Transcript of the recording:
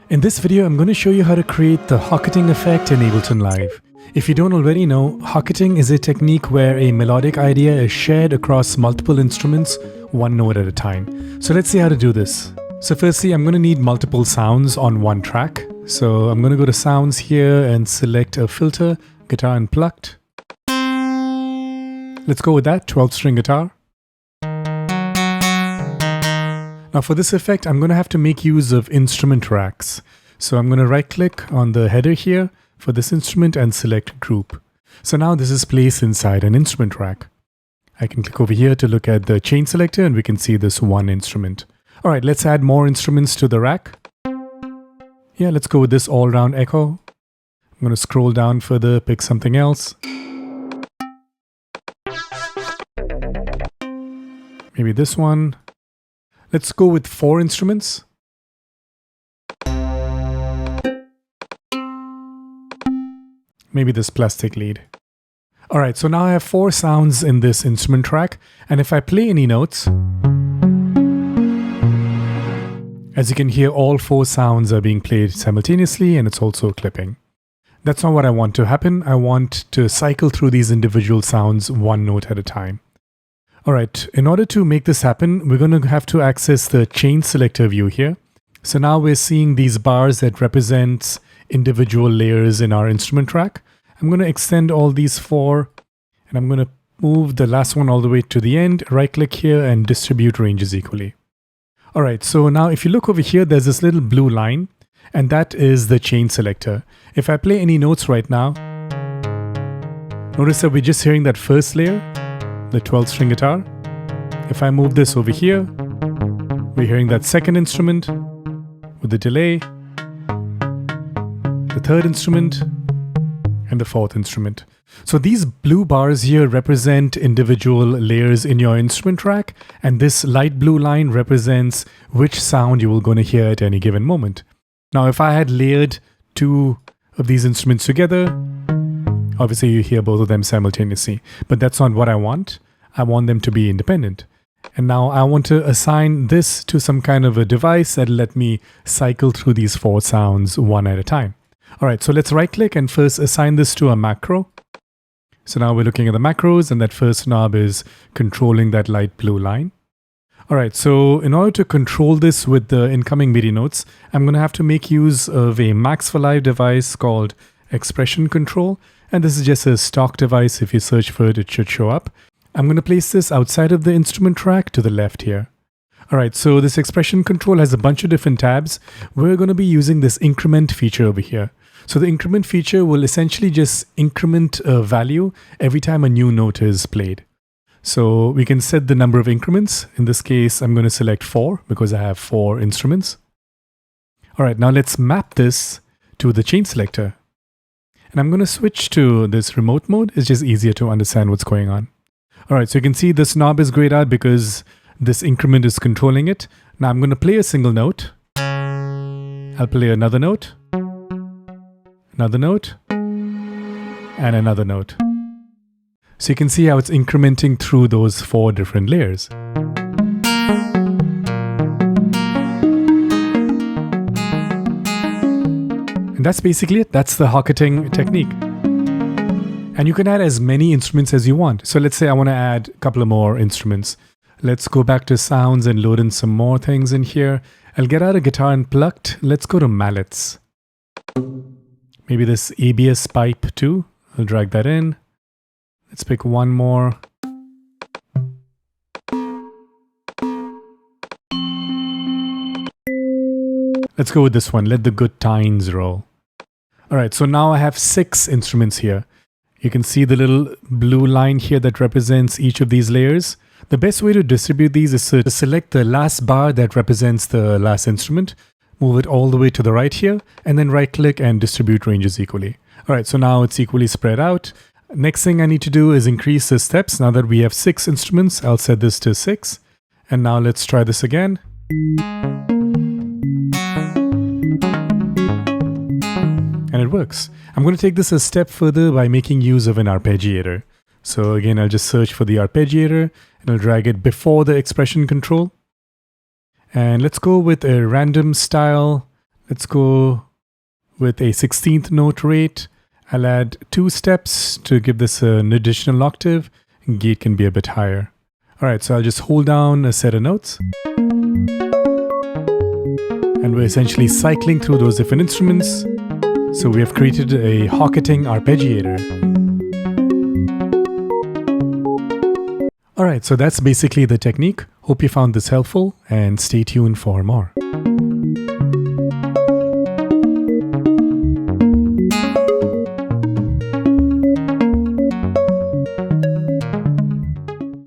In this video, I'm going to show you how to create the hocketing effect in Ableton Live. If you don't already know, hocketing is a technique where a melodic idea is shared across multiple instruments, one note at a time. So let's see how to do this. So firstly, I'm going to need multiple sounds on one track. So I'm going to go to Sounds here and select a filter, Guitar Unplugged. Let's go with that, 12-string guitar. Now for this effect, I'm going to have to make use of instrument racks. So I'm going to right click on the header here for this instrument and select group. So now this is placed inside an instrument rack. I can click over here to look at the chain selector and we can see this one instrument. All right, let's add more instruments to the rack. Yeah, let's go with this all-round echo. I'm going to scroll down further, pick something else. Maybe this one. Let's go with 4 instruments. Maybe this plastic lead. Alright, so now I have 4 sounds in this instrument track, and if I play any notes, as you can hear, all 4 sounds are being played simultaneously and it's also clipping. That's not what I want to happen. I want to cycle through these individual sounds one note at a time. Alright, in order to make this happen, we're going to have to access the chain selector view here. So now we're seeing these bars that represent individual layers in our instrument track. I'm going to extend all these 4 and I'm going to move the last one all the way to the end, right click here and distribute ranges equally. Alright, so now if you look over here, there's this little blue line and that is the chain selector. If I play any notes right now, notice that we're just hearing that first layer, the 12-string guitar. If I move this over here, we're hearing that second instrument with the delay, the third instrument, and the fourth instrument. So these blue bars here represent individual layers in your instrument track, and this light blue line represents which sound you will going to hear at any given moment. Now, if I had layered 2 of these instruments together, obviously you hear both of them simultaneously, but that's not what I want. I want them to be independent. And now I want to assign this to some kind of a device that let me cycle through these 4 sounds one at a time. All right, so let's right click and first assign this to a macro. So now we're looking at the macros and that first knob is controlling that light blue line. All right, so in order to control this with the incoming MIDI notes, I'm going to have to make use of a Max for Live device called Expression Control. And this is just a stock device. If you search for it, it should show up. I'm going to place this outside of the instrument track to the left here. All right, so this expression control has a bunch of different tabs. We're going to be using this increment feature over here. So the increment feature will essentially just increment a value every time a new note is played. So we can set the number of increments. In this case, I'm going to select 4 because I have 4 instruments. All right, now let's map this to the chain selector. And I'm going to switch to this remote mode. It's just easier to understand what's going on. All right, so you can see this knob is grayed out because this increment is controlling it. Now I'm going to play a single note. I'll play another note, and another note. So you can see how it's incrementing through those 4 different layers. And that's basically it. That's the hocketing technique. And you can add as many instruments as you want. So let's say I want to add a couple of more instruments. Let's go back to sounds and load in some more things in here. I'll get out a Guitar Unplugged. Let's go to mallets. Maybe this ABS pipe too. I'll drag that in. Let's pick one more. Let's go with this one. Let the good times roll. All right, so now I have 6 instruments here. You can see the little blue line here that represents each of these layers. The best way to distribute these is to select the last bar that represents the last instrument, move it all the way to the right here, and then right click and distribute ranges equally. All right, so now it's equally spread out. Next thing I need to do is increase the steps. Now that we have 6 instruments, I'll set this to 6. And now let's try this again. And it works. I'm going to take this a step further by making use of an arpeggiator. So again, I'll just search for the arpeggiator and I'll drag it before the expression control. And let's go with a random style Let's go with a 16th note rate. I'll add 2 steps to give this an additional octave. Gate can be a bit higher. All right, so I'll just hold down a set of notes. And we're essentially cycling through those different instruments. So we have created a Hocketing arpeggiator. All right, so that's basically the technique. Hope you found this helpful and stay tuned for more.